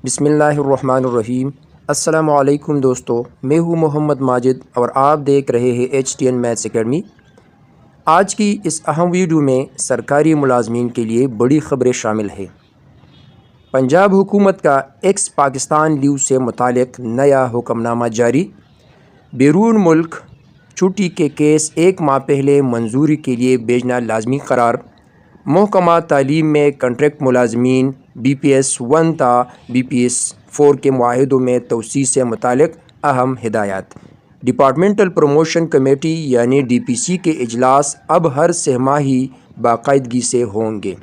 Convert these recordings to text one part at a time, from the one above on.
بسم اللہ الرحمن الرحیم۔ السلام علیکم دوستو، میں ہوں محمد ماجد اور آپ دیکھ رہے ہیں HTN میتھس اکیڈمی۔ آج کی اس اہم ویڈیو میں سرکاری ملازمین کے لیے بڑی خبریں شامل ہیں۔ پنجاب حکومت کا ایکس پاکستان لیو سے متعلق نیا حکم نامہ جاری۔ بیرون ملک چھٹی کے کیس 1 ماہ پہلے منظوری کے لیے بھیجنا لازمی قرار۔ محکمہ تعلیم میں کنٹریکٹ ملازمین BPS 1 تا BPS 4 کے معاہدوں میں توسیع سے متعلق اہم ہدایات۔ ڈپارٹمنٹل پروموشن کمیٹی یعنی DPC کے اجلاس اب ہر سہ ماہی باقاعدگی سے ہوں گے۔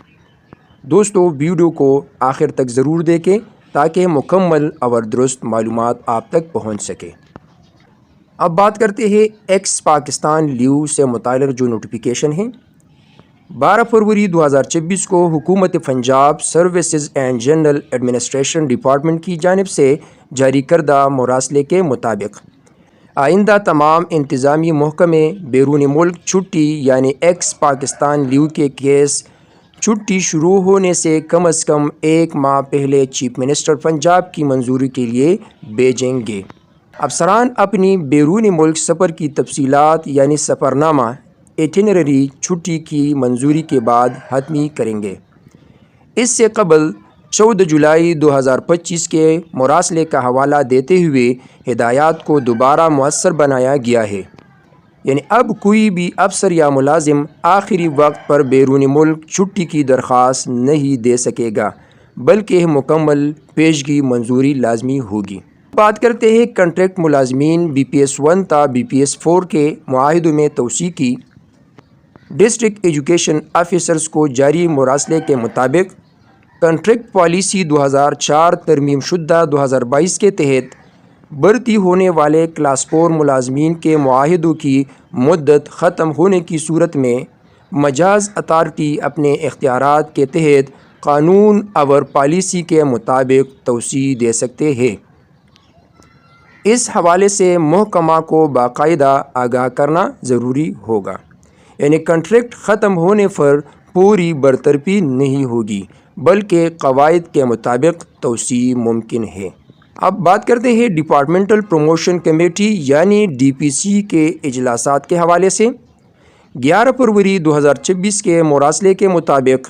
دوستو، ویڈیو کو آخر تک ضرور دیکھیں تاکہ مکمل اور درست معلومات آپ تک پہنچ سکے۔ اب بات کرتے ہیں ایکس پاکستان لیو سے متعلق جو نوٹیفیکیشن ہیں۔ 12 فروری 2024 کو حکومت Punjab services and general administration department کی جانب سے جاری کردہ مراسلے کے مطابق آئندہ تمام انتظامی محکمے بیرون ملک چھٹی یعنی ایکس پاکستان لیو کے کیس چھٹی شروع ہونے سے کم از کم 1 ماہ پہلے چیف منسٹر پنجاب کی منظوری کے لیے بھیجیں گے۔ افسران اپنی بیرون ملک سفر کی تفصیلات یعنی سفرنامہ ایٹینرری چھٹی کی منظوری کے بعد حتمی کریں گے۔ اس سے قبل 14 جولائی 2025 کے مراسلے کا حوالہ دیتے ہوئے ہدایات کو دوبارہ مؤثر بنایا گیا ہے، یعنی اب کوئی بھی افسر یا ملازم آخری وقت پر بیرون ملک چھٹی کی درخواست نہیں دے سکے گا، بلکہ مکمل پیشگی منظوری لازمی ہوگی۔ بات کرتے ہیں کنٹریکٹ ملازمین BPS 1 تا BPS 4 کے معاہدوں میں توسیع کی۔ ڈسٹرکٹ ایجوکیشن آفیسرز کو جاری مراسلے کے مطابق کنٹریکٹ پالیسی 2004 ترمیم شدہ 2022 کے تحت بھرتی ہونے والے کلاس 4 ملازمین کے معاہدوں کی مدت ختم ہونے کی صورت میں مجاز اتھارٹی اپنے اختیارات کے تحت قانون اور پالیسی کے مطابق توسیع دے سکتے ہیں۔ اس حوالے سے محکمہ کو باقاعدہ آگاہ کرنا ضروری ہوگا، یعنی کنٹریکٹ ختم ہونے پر پوری برطرفی نہیں ہوگی بلکہ قواعد کے مطابق توسیع ممکن ہے۔ اب بات کرتے ہیں ڈپارٹمنٹل پروموشن کمیٹی یعنی DPC کے اجلاسات کے حوالے سے۔ 11 فروری 2026 کے مراسلے کے مطابق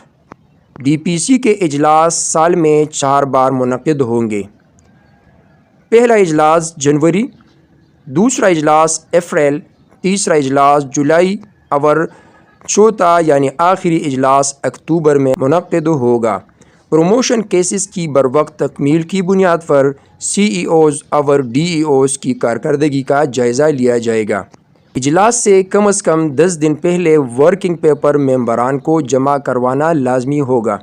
DPC کے اجلاس سال میں 4 بار منعقد ہوں گے۔ پہلا اجلاس جنوری، دوسرا اجلاس اپریل، تیسرا اجلاس جولائی اور چوتھا یعنی آخری اجلاس اکتوبر میں منعقد ہوگا۔ پروموشن کیسز کی بروقت تکمیل کی بنیاد پر CEOs اور DEOs کی کارکردگی کا جائزہ لیا جائے گا۔ اجلاس سے کم از کم 10 دن پہلے ورکنگ پیپر ممبران کو جمع کروانا لازمی ہوگا۔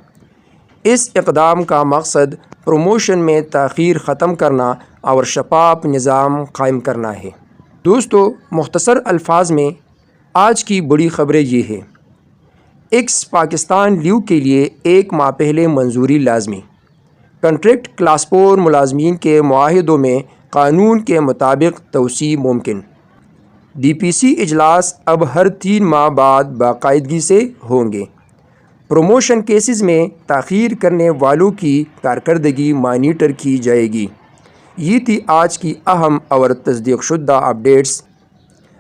اس اقدام کا مقصد پروموشن میں تاخیر ختم کرنا اور شفاف نظام قائم کرنا ہے۔ دوستو، مختصر الفاظ میں آج کی بڑی خبریں یہ ہے۔ ایکس پاکستان لیو کے لیے 1 ماہ پہلے منظوری لازمی۔ کنٹریکٹ کلاس 4 ملازمین کے معاہدوں میں قانون کے مطابق توسیع ممکن۔ DPC اجلاس اب ہر 3 ماہ بعد باقاعدگی سے ہوں گے۔ پروموشن کیسز میں تاخیر کرنے والوں کی کارکردگی مانیٹر کی جائے گی۔ یہ تھی آج کی اہم اور تصدیق شدہ اپڈیٹس۔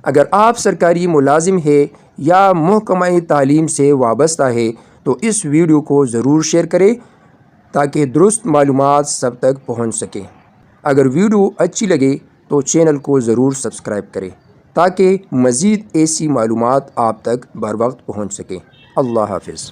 اگر آپ سرکاری ملازم ہیں یا محکمہ تعلیم سے وابستہ ہے تو اس ویڈیو کو ضرور شیئر کریں تاکہ درست معلومات سب تک پہنچ سکیں۔ اگر ویڈیو اچھی لگے تو چینل کو ضرور سبسکرائب کریں تاکہ مزید ایسی معلومات آپ تک بر وقت پہنچ سکیں۔ اللہ حافظ۔